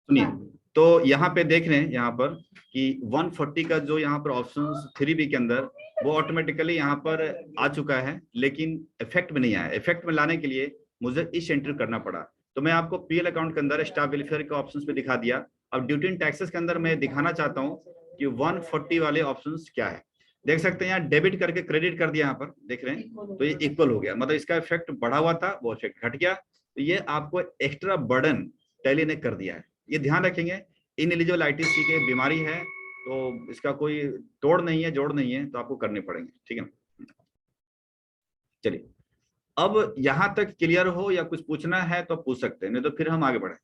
सुनिए, तो यहाँ पे देख रहे हैं यहाँ पर कि 140 का जो यहाँ पर ऑप्शन 3B के अंदर वो ऑटोमेटिकली यहाँ पर आ चुका है, लेकिन इफेक्ट में नहीं आया। इफेक्ट में लाने के लिए मुझे इस एंट्री करना पड़ा। तो मैं आपको पीएल अकाउंट के अंदर स्टाफ वेलफेयर के ऑप्शंस पे दिखा दिया। अब ड्यूटी एंड टैक्सेस के अंदर मैं दिखाना चाहता हूँ कि 140 वाले ऑप्शंस क्या है। देख सकते हैं यहाँ डेबिट करके क्रेडिट कर दिया, यहाँ पर देख रहे हैं, तो ये इक्वल हो गया, मतलब इसका इफेक्ट बढ़ा हुआ था, वो इफेक्ट घट गया। तो ये आपको एक्स्ट्रा बर्डन टैली ने कर दिया है। ये ध्यान रखेंगे, इनएलिजिबल आईटीसी की बीमारी है, तो इसका कोई तोड़ नहीं है, जोड़ नहीं है, तो आपको करने पड़ेंगे। ठीक है, चलिए अब यहां तक क्लियर हो या कुछ पूछना है तो पूछ सकते हैं, नहीं तो फिर हम आगे बढ़े।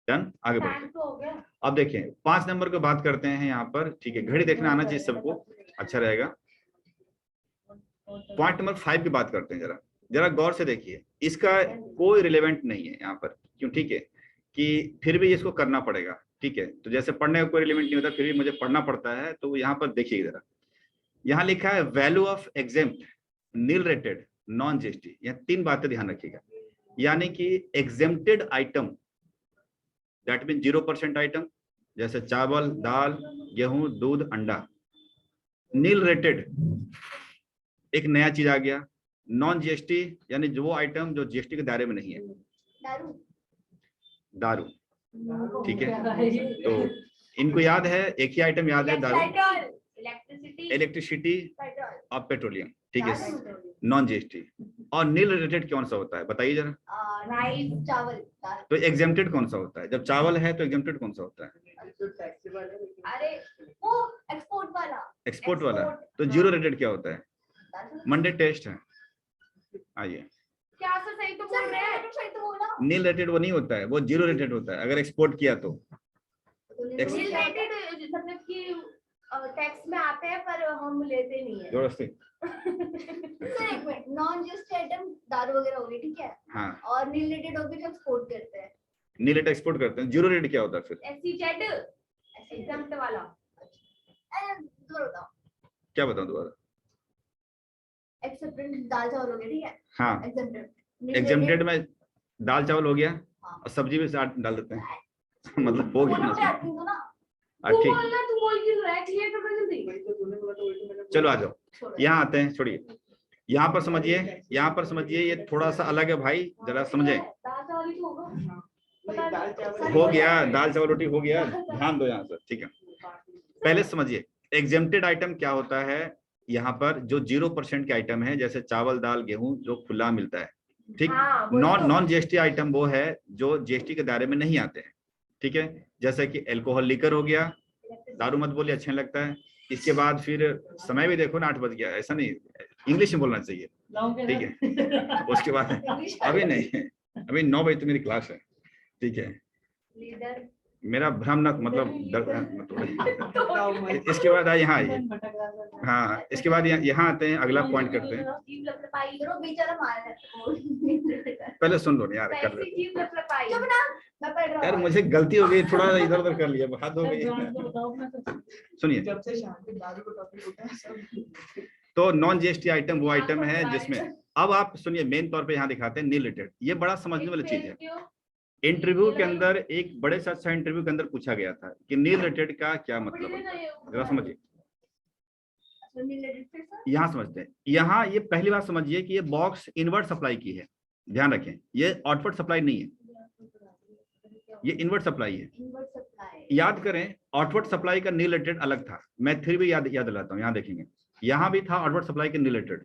डन, आगे बढ़ते हैं। अब देखिए 5 नंबर को बात करते हैं यहाँ पर। ठीक है, घड़ी देखना आना चाहिए सबको, अच्छा रहेगा। पॉइंट नंबर 5 की बात करते हैं। जरा जरा गौर से देखिए, इसका कोई रिलेवेंट नहीं है यहाँ पर, क्यों? ठीक है, कि फिर भी इसको करना पड़ेगा। ठीक है, तो जैसे पढ़ने का कोई रिलेवेंट नहीं होता, फिर भी मुझे पढ़ना पड़ता है, तो यहाँ पर देखिए जरा, यहाँ लिखा है value of exempt, nil rated, non GST. यहाँ 3 बातें ध्यान रखिएगा, यानी कि exempted item that mean 0% item, जैसे चावल, दाल, गेहूं, दूध, अंडा। नील रेटेड एक नया चीज आ गया। नॉन जीएसटी यानी जो आइटम जो जीएसटी के दायरे में नहीं है, दारू। ठीक है, तो इनको याद है, एक ही आइटम याद है, दारू, इलेक्ट्रिसिटी और पेट्रोलियम। ठीक है, नॉन जीएसटी। और नील रिलेटेड कौन सा होता है बताइए जरा? राइस, चावल। तो एग्जेम्प्टेड कौन सा होता है? जब चावल है तो एग्जेम्प्टेड कौन सा होता है? अरे वो एक्सपोर्ट वाला। एक्सपोर्ट वाला। तो जीरो रेटेड क्या होता है? मंडे टेस्ट है। आइए, क्या सर, सही तो बोल रहे हैं, सही तो बोला। नील रेटेड वो नहीं होता है, वो जीरो रेटेड होता है अगर एक्सपोर्ट किया तो। नील रेटेड मतलब कि टैक्स में आते हैं पर हम लेते नहीं है। जोरस्ती। सर एक मिनट, नॉन जीएसटी आइटम दारू वगैरह हो गई, ठीक है। हाँ, और नील रेटेड हो गई जो एक्सपोर्ट करते हैं। नील रेट एक्सपोर्ट करते हैं। जीरो रेट क्या होता है फिर? एसईजेड एग्जाम्प्ट वाला। क्या बताऊं दोबारा? एक्सेप्टेड दाल चावल हो गया, ठीक है। हाँ, एग्जेम्प्टेड में दाल चावल हो गया, और सब्जी में साथ डाल देते हैं। मतलब हो गया ना। ठीक, चलो आ जाओ, यहाँ आते हैं। छोड़िए, यहाँ पर समझिए, यहाँ पर समझिए, ये थोड़ा सा अलग है भाई, जरा समझे। हो गया, दाल चावल रोटी हो गया, ध्यान दो यहाँ से। ठीक है, पहले समझिए एग्जेम्प्टेड आइटम क्या होता है। यहाँ पर जो 0% के आइटम है, जैसे चावल, दाल, गेहूं, जो खुला मिलता है। ठीक, नॉन जीएसटी आइटम वो है जो जीएसटी के दायरे में नहीं आते हैं। ठीक है, जैसे कि अल्कोहल, लीकर हो गया, दारू मत बोलिए, अच्छा नहीं लगता है। इसके बाद फिर समय भी देखो ना, 8 बज गया, ऐसा नहीं, इंग्लिश में बोलना चाहिए। ठीक है, उसके बाद अभी नहीं, अभी 9 बजे तो मेरी क्लास है। ठीक है, मेरा भ्रम न मतलब इसके बाद आइए, यहाँ आइए। हाँ, इसके बाद यहाँ आते हैं, अगला पॉइंट करते हैं। पहले सुन लो यार, कर यार, मुझे गलती हो गई, थोड़ा इधर उधर कर लिया, हाथ हो गई। सुनिए, तो नॉन जीएसटी आइटम वो आइटम है जिसमें, अब आप सुनिए, मेन तौर पे यहाँ दिखाते हैं नील रेटेड। ये बड़ा समझने वाली चीज है। इंटरव्यू के अंदर, एक बड़े से अच्छा इंटरव्यू के अंदर पूछा गया था कि नील रेटेड का क्या मतलब है, जरा समझिए। यहाँ समझते हैं, यहाँ ये पहली बात समझिए कि ये बॉक्स इनवर्ट सप्लाई की है, ध्यान रखें, ये आउटवर्ड सप्लाई नहीं है, ये इनवर्ट सप्लाई है। याद करें, आउटवर्ड सप्लाई का नील रेटेड अलग था। मैं फिर भी याद दिलाता हूँ, यहाँ देखेंगे, यहाँ भी था आउटवर्ड सप्लाई के नील रेटेड।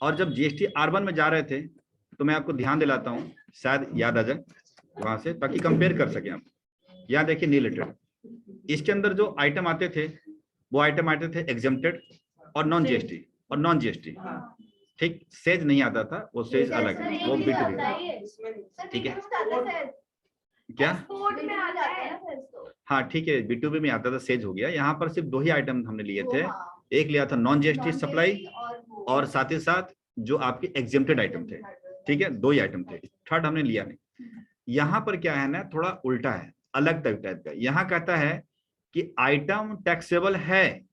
और जब जीएसटी R1 में जा रहे थे, तो मैं आपको ध्यान दिलाता हूँ, शायद याद आ जाए वहां से, ताकि कंपेयर कर सके आप। यहाँ देखिए नील रेटेड, इसके अंदर जो आइटम आते थे, वो आइटम आते थे एग्जेम्प्टेड और नॉन जीएसटी और नॉन जीएसटी। ठीक, सेज नहीं आता था, वो सेज अलग है, वो B2B। ठीक है, क्या? हाँ ठीक है, B2B में आता था, सेज हो गया। यहाँ पर सिर्फ 2 ही आइटम हमने लिए थे, एक लिया था नॉन जीएसटी सप्लाई, और साथ ही साथ जो आपके एग्जेम्प्टेड आइटम थे। ठीक है, 2 ही आइटम थे, थर्ड हमने लिया नहीं। यहाँ पर क्या है ना, थोड़ा उल्टा है, अलग टाइप का। यहाँ कहता है कि आइटम टैक्सेबल है,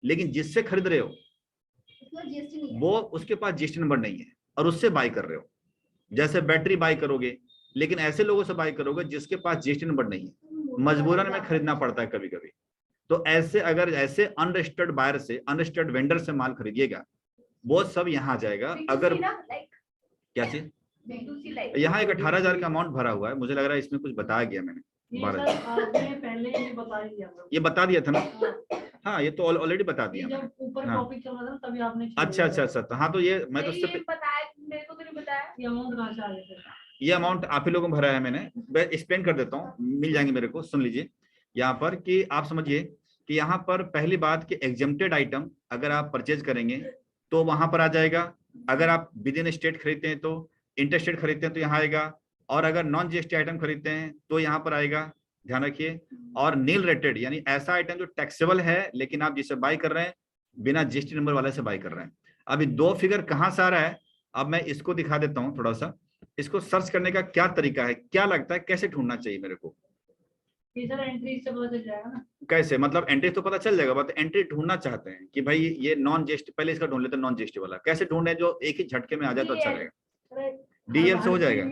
लेकिन जिससे खरीद रहे हो वो उसके पास जीएसटी नंबर नहीं है और उससे बाय कर रहे हो। जैसे बैटरी बाय करोगे लेकिन ऐसे लोगों से बाय करोगे जिसके पास जीएसटी नंबर नहीं है, मजबूरन में खरीदना पड़ता है कभी कभी। तो ऐसे अगर ऐसे अनरजिस्टर्ड बायर से, अनरजिस्टर्ड वेंडर से माल खरीदिएगा, वो सब यहाँ आ जाएगा। अगर क्या चीज, यहाँ एक 18,000 का अमाउंट भरा हुआ है, मुझे लग रहा है इसमें कुछ बताया गया मैंने। पहले ये बता दिया, ये बता दिया था ना। हाँ ये तो ऑलरेडी बता दिया जब ऊपर हाँ। टॉपिक चल रहा था तभी आपने अच्छा अच्छा अच्छा, तो हाँ तो ये मैं तो उससे बताया, मेरे को तो नहीं बताया। ये अमाउंट कहाँ से आ गया था? ये अमाउंट आप ही लोगों को भरा है मैंने, मैं एक्सप्लेन कर देता हूँ, मिल जाएंगे मेरे को। सुन लीजिए यहाँ पर कि आप समझिए कि यहाँ पर पहली बात कि एग्जेम्प्टेड आइटम अगर आप परचेज करेंगे तो वहां पर आ जाएगा। अगर आप विद इन स्टेट खरीदते हैं तो, इंटर स्टेट खरीदते हैं तो यहाँ आएगा, और अगर नॉन जीएसटी आइटम खरीदते हैं तो यहाँ पर आएगा, ध्यान रखिए। और नील रेटेड यानी ऐसा आइटम जो टैक्सेबल है लेकिन आप जिसे बाय कर रहे हैं बिना जीएसटी नंबर वाले से बाय कर रहे हैं। अभी दो फिगर कहाँ से आ रहा है, अब मैं इसको दिखा देता हूँ थोड़ा सा। इसको सर्च करने का क्या तरीका है, क्या लगता है कैसे ढूंढना चाहिए मेरे को? एंट्री से पता चल जाएगा ना। कैसे मतलब? एंट्री तो पता चल जाएगा, बट एंट्री ढूंढना चाहते हैं कि भाई ये नॉन जीएसटी, पहले इसका ढूंढ लेते हैं नॉन जीएसटी वाला। कैसे ढूंढे जो एक ही झटके में आ जाए तो अच्छा रहेगा? डीएल से हो जाएगा,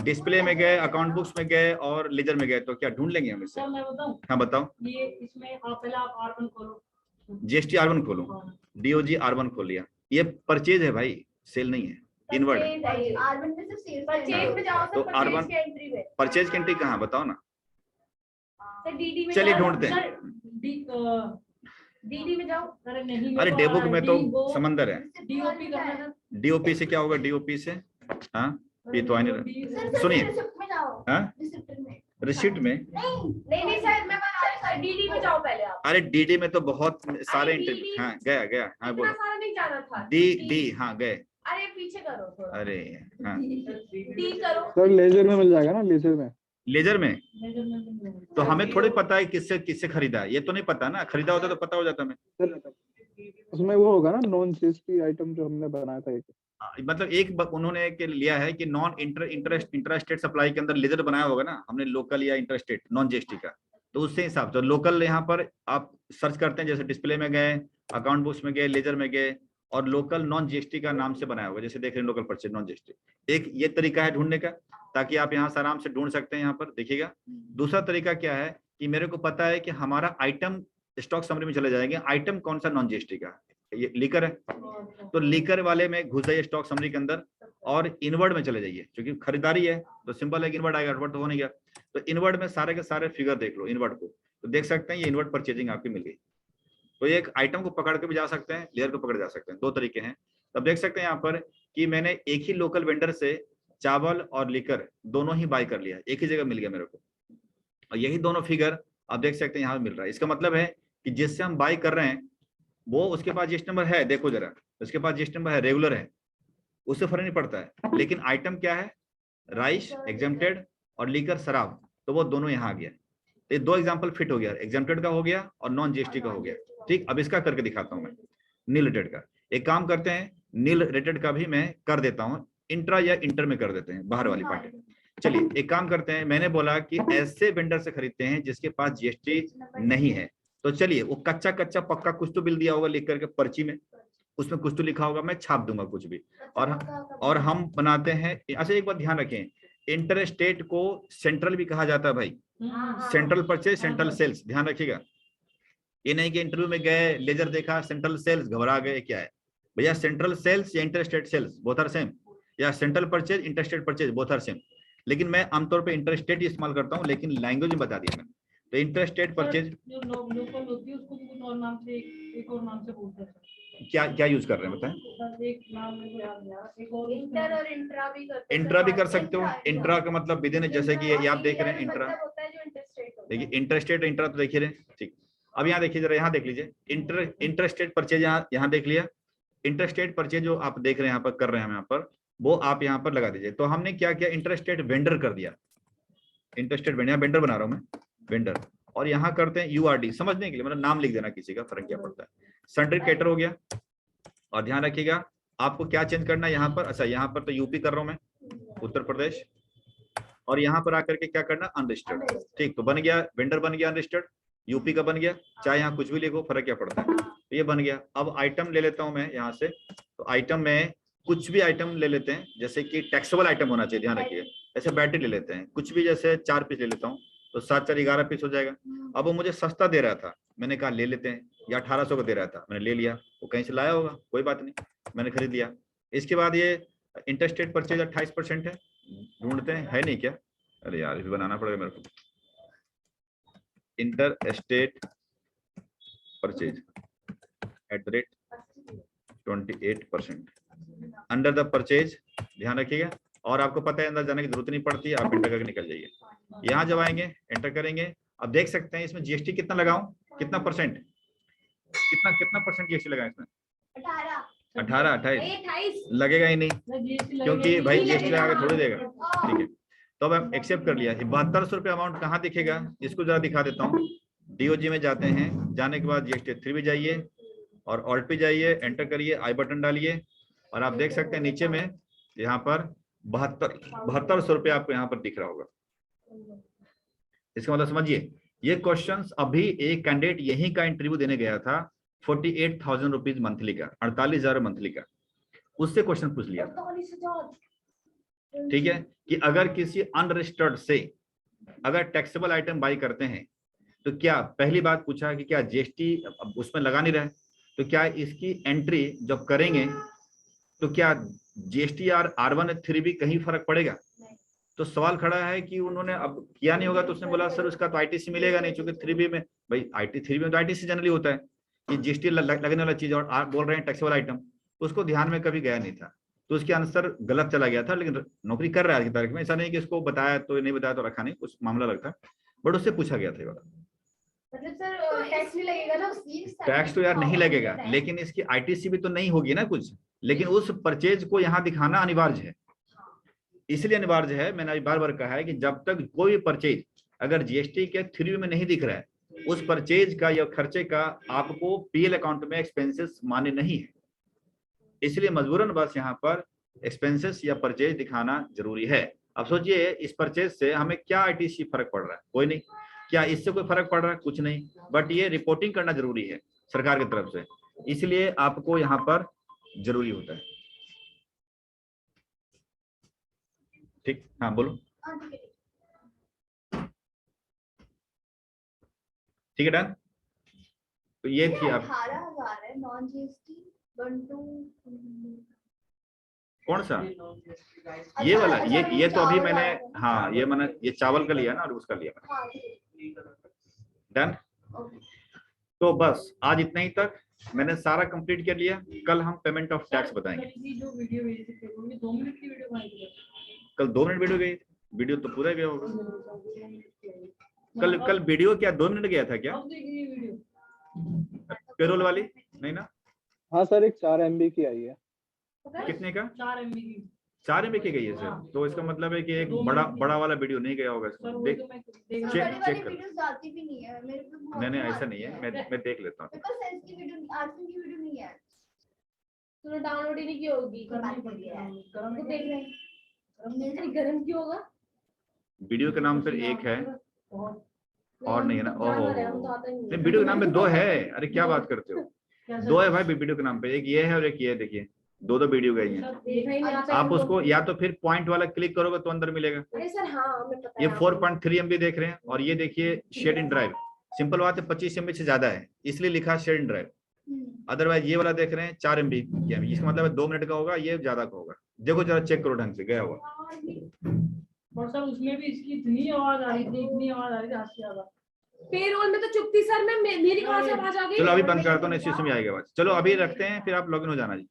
डिस्प्ले में गए, अकाउंट बुक्स में गए और लेजर में गए, तो क्या ढूंढ लेंगे हम इससे? मैं बताऊं? हाँ बताओ। ये इसमें पहले आप R1 खोलो, जीएसटी R1 खोलो, डीओजी R1 खोल लिया। ये परचेज है भाई, सेल नहीं है, इनवर्ड है। R1 में सिर्फ सेल, परचेज में जाओ तो तो R1 परचेज की एंट्री में, परचेज की एंट्री कहाँ बताओ ना। सर डीडी में चलिए जाओ। ढूंढते हैं। डीडी में जाओ। अरे नहीं, अरे डेबुक में तो समंदर है। डीओपी करना है। डीओपी से क्या होगा? डीओपी से हाँ ये तो आ नहीं रहा। सुनिए रिसिप्ट में जाओ, हाँ रिसिप्ट में। रिसीट में नहीं सर, मैं बता रही हूँ सर, डीडी में जाओ पहले आप। अरे डीडी में तो बहुत सारे अरे इंटरव्यू। DD हाँ गया गया, हाँ इतना बोलो। सारा नहीं जाना था। डी हाँ गए। अरे पीछे करो थोड़ा, अरे हाँ डी करो। सर लेजर में मिल जाएगा ना, लेजर में। लेजर में तो तो हमें थोड़ी पता है किससे किससे खरीदा है, ये तो नहीं पता ना। खरीदा होता तो पता हो जाता हमें। सर उसमें वो होगा ना नॉन जीएसटी आइटम जो हमने बनाया था एक। मतलब एक उन्होंने के लिया है कि नॉन इंटरस्टेट सप्लाई के अंदर लेजर बनाया होगा ना हमने, लोकल या इंटरस्टेट नॉन जीएसटी का, तो उससे हिसाब से लोकल यहाँ पर आप सर्च करते हैं, जैसे डिस्प्ले में गए, अकाउंट बुक्स में गए, लेजर में गए, और लोकल नॉन जीएसटी का नाम से बनाया होगा, जैसे देख रहे हैं लोकल परचेज नॉन जीएसटी। एक ये तरीका है ढूंढने का, ताकि आप यहाँ से आराम से ढूंढ सकते हैं। यहाँ पर देखिएगा दूसरा तरीका क्या है कि मेरे को पता है कि हमारा आइटम स्टॉक समरी में चले जाएंगे, आइटम कौन सा नॉन जीएसटी का, ये लीकर है तो लीकर वाले में घुस जाइए स्टॉक समरी के अंदर, और इनवर्ड में चले जाइए, क्योंकि खरीदारी है तो सिंपल है इनवर्ड आएगा, इनवर्ड तो हो नहीं गया। तो इनवर्ड में सारे के सारे फिगर देख लो इनवर्ड को, तो देख सकते हैं ये इनवर्ड परचेजिंग आपकी मिल गई। तो ये एक आइटम को पकड़ के भी जा सकते हैं, लेयर को पकड़ जा सकते हैं, दो तरीके हैं। तब देख सकते हैं यहाँ पर कि मैंने एक ही लोकल वेंडर से चावल और लीकर दोनों ही बाय कर लिया, एक ही जगह मिल गया मेरे को, और यही दोनों फिगर आप देख सकते हैं यहाँ मिल रहा है। इसका मतलब है कि जिससे हम बाय कर रहे हैं वो उसके पास जीएसटी नंबर है, देखो जरा उसके पास जीएसटी नंबर है, रेगुलर है, उससे फर्क नहीं पड़ता है। लेकिन आइटम क्या है? राइस एग्जेम्प्टेड और लीकर शराब, तो वो दोनों यहाँ आ गया। तो ये दो एग्जांपल फिट हो गया, एग्जेम्प्टेड का हो गया और नॉन जीएसटी का हो गया। ठीक, अब इसका करके दिखाता हूँ मैं नील रेटेड का। एक काम करते हैं, नील रेटेड का भी मैं कर देता हूँ, इंट्रा या इंटर में कर देते हैं, बाहर वाली पार्टी। चलिए एक काम करते हैं, मैंने बोला कि ऐसे वेंडर से खरीदते हैं जिसके पास जीएसटी नहीं है, तो चलिए वो कच्चा कच्चा पक्का कुछ तो बिल दिया होगा लिख करके पर्ची में, उसमें कुछ तो लिखा होगा, मैं छाप दूंगा कुछ भी, और हम बनाते हैं। अच्छा एक बात ध्यान रखें, इंटर स्टेट को सेंट्रल भी कहा जाता है भाई, सेंट्रल परचेज सेंट्रल सेल्स, ध्यान रखिएगा। ये नहीं कि इंटरव्यू में गए, लेजर देखा, सेंट्रल सेल्स, घबरा गए, क्या है भैया सेंट्रल सेल्स या inter state sales, both are same, या central purchase inter state purchase, both are same. लेकिन मैं आमतौर पर इंटर स्टेट इस्तेमाल करता हूँ, लेकिन लैंग्वेज में बता दिया मैंने। तो इंटर स्टेट परचेज जो लोकल होती है उसको कुछ और नाम से, एक और नाम से बोलते हैं। क्या क्या यूज कर रहे हैं बताएं? एक नाम मेरे को याद नहीं आ रहा, एक और इंटर और इंट्रा भी करते हैं। इंट्रा भी कर सकते हो, इंट्रा का मतलब विदिन, जैसे कि ये आप देख रहे हैं इंट्रा, होता है जो इंटरस्टेट होता है। देखिए इंटरस्टेट इंट्रा तो देख ही रहे हैं। ठीक, अब यहाँ देखिए जरा, यहाँ देख लीजिए इंटरस्टेट परचेज, यहाँ देख लिया। इंटरस्टेट परचेज जो आप देख रहे हैं यहाँ पर कर रहे हैं हम यहाँ पर, वो आप यहाँ पर लगा दीजिए। तो हमने क्या किया, इंटरस्टेट वेंडर कर दिया, इंटरस्टेट वेंडर, यहाँ वेंडर बना रहा हूँ मैं, वेंडर, और यहाँ करते हैं यूआरडी, समझने के लिए मतलब नाम लिख देना किसी का, फर्क क्या पड़ता है। सन्ड्री क्रेडिटर हो गया, और ध्यान रखिएगा आपको क्या चेंज करना है यहाँ पर। अच्छा यहाँ पर तो यूपी कर रहा हूँ मैं, उत्तर प्रदेश, और यहाँ पर आकर के क्या करना, अनरजिस्टर्ड। ठीक, तो बन गया वेंडर, बन गया अनरजिस्टर्ड, यूपी का बन गया, चाहे यहाँ कुछ भी लिखो फर्क क्या पड़ता है, तो ये बन गया। अब आइटम ले लेता हूँ मैं यहाँ से, तो आइटम में कुछ भी आइटम ले लेते हैं, जैसे कि टैक्सेबल आइटम होना चाहिए, ध्यान रखिए जैसे बैटरी ले लेते हैं, कुछ भी जैसे 4 पीस ले लेता हूँ तो 7 4 11 पीस हो जाएगा। अब वो मुझे सस्ता दे रहा था, मैंने कहा ले लेते हैं, या 1800 का दे रहा था, मैंने ले लिया। वो कहीं से लाया होगा, कोई बात नहीं, मैंने खरीद लिया। इसके बाद ये इंटरस्टेट परचेज 28% है, ढूंढते हैं, है नहीं क्या? अरे यार इसे बनाना पड़ेगा मेरे को। Inter state purchase @ 28%। Under the purchase ध्यान रखिएगा, और आपको पता है अंदर जाने की जरूरत नहीं पड़ती, आप एंटर करके निकल जाइए। यहाँ जब आएंगे एंटर करेंगे, अब देख सकते हैं इसमें जीएसटी कितना लगाऊं, कितना परसेंट, कितना परसेंट जीएसटी लगाएं इसमें? 18 28 लगेगा ही नहीं, क्योंकि भाई जीएसटी लगा के थोड़ी देगा। ठीक है, तो अब हम एक्सेप्ट कर लिया। 7200 रुपये अमाउंट कहाँ दिखेगा, इसको जरा दिखा देता हूँ। डीओजी में जाते हैं, जाने के बाद जीएसटी 3 भी जाइए और ऑल्ट पे जाइए, एंटर करिए, आई बटन डालिए, और आप देख सकते हैं नीचे में यहाँ पर 7200 रुपये आपको यहाँ पर दिख रहा होगा। इसका मतलब समझिए, ये क्वेश्चंस अभी एक कैंडिडेट यहीं का इंटरव्यू देने गया था, 48,000 रुपीज मंथली का, 48,000 मंथली का, उससे क्वेश्चन पूछ लिया। ठीक है, कि अगर किसी अनरजिस्टर्ड से अगर टैक्सेबल आइटम बाई करते हैं तो क्या, पहली बात पूछा कि क्या जीएसटी उसमें लगा नहीं रहे, तो क्या इसकी एंट्री जब करेंगे तो क्या जीएसटी और R1 भी कहीं फर्क पड़ेगा? तो सवाल खड़ा है कि उन्होंने अब किया नहीं होगा, तो उसने बोला सर उसका तो आईटीसी मिलेगा नहीं, क्योंकि 3B में, भाई IT3 में तो आईटीसी जनरली होता है कि जीएसटी लगने वाला चीज, और आप बोल रहे हैं टैक्सेबल आइटम, उसको ध्यान में कभी गया नहीं था, तो उसके आंसर गलत चला गया था। लेकिन नौकरी कर रहा है आज की तारीख में, ऐसा नहीं कि इसको बताया तो नहीं बताया तो रखा नहीं, कुछ मामला लगता, बट उससे पूछा गया था। मतलब सर टैक्स नहीं लगेगा ना? टैक्स तो यार नहीं लगेगा, लेकिन इसकी आईटीसी भी तो नहीं होगी ना कुछ, लेकिन उस परचेज को यहाँ दिखाना अनिवार्य है। इसलिए अनिवार्य है, मैंने अभी बार बार कहा है कि जब तक कोई परचेज अगर जीएसटी के 3 में नहीं दिख रहा है, उस परचेज का या खर्चे का आपको पीएल अकाउंट में एक्सपेंसेस मान्य नहीं है। इसलिए मजबूरन बस यहाँ पर एक्सपेंसेस या परचेज दिखाना जरूरी है। अब सोचिए इस परचेज से हमें क्या आईटीसी फर्क पड़ रहा है? कोई नहीं। क्या इससे कोई फर्क पड़ रहा है? कुछ नहीं, बट ये रिपोर्टिंग करना जरूरी है सरकार की तरफ से, इसलिए आपको यहाँ पर जरूरी होता है। ठीक, हाँ बोलो। ठीक है, डन। तो ये थी आप 18,000 है नॉन जीएसटी 1 कौन सा, ये वाला, ये तो अभी मैंने, हाँ ये मैंने ये चावल का लिया ना, और उसका लिया मैंने। डन। तो बस आज इतना ही तक मैंने सारा कंप्लीट कर लिया। कल हम पेमेंट ऑफ टैक्स बताएंगे। जो वीडियो भेजी थी वो 2 मिनट की वीडियो बनाई थी। कल 2 मिनट वीडियो गई, वीडियो तो पूरा गया होगा। कल वीडियो क्या 2 मिनट गया था क्या? पेरोल वाली नहीं ना? हाँ सर, एक 4 MB की आई है। कितने का? 4 MB की। 4 MB की गई है सर, तो इसका मतलब है कि एक बड़ा वाला वीडियो नहीं गया होगा इसमें। चेक कर। वीडियोस आती भी नहीं है मेरे पे। नहीं ऐसा नहीं है, मैं देख लेता हूँ। बिकॉज़ सेंस की वीडियो, आर्ट्स की वीडियो नहीं है, तूने डाउनलोड ही नहीं की होगी। करनी पड़ती है। गरम को देख ले, गरम क्यों होगा? वीडियो के नाम पर एक है और नहीं है ना? ओहो, नहीं वीडियो के नाम पे 2 है। अरे क्या बात करते हो, 2 है भाई वीडियो के नाम पे, एक ये है और एक ये है। देखिए 2 वीडियो गई हैं। आप उसको या तो फिर पॉइंट वाला क्लिक करोगे तो अंदर मिलेगा। अरे सर हाँ हमें पता है। ये 4.3 MB देख रहे हैं, और ये देखिए शेयर इन ड्राइव। सिंपल बात है, 25 MB से ज्यादा है, इसलिए लिखा शेयर इन ड्राइव। अदरवाइज ये वाला देख रहे हैं 4 MB, इसका मतलब है 2 मिनट का होगा, ये ज्यादा का होगा। देखो जरा चेक करो ढंग से, गया हुआ। और सर उसमें भी इसकी इतनी आवाज आ रही थी, इतनी आवाज आ रही थी हद से ज्यादा। पेरोल में तो चुप थी सर, मैं मेरी कहां से आवाज आ गई? चलो अभी बंद करता हूँ, इसी में आएगा आवाज। चलो अभी रखते हैं, फिर आप लॉगिन हो जाना जी।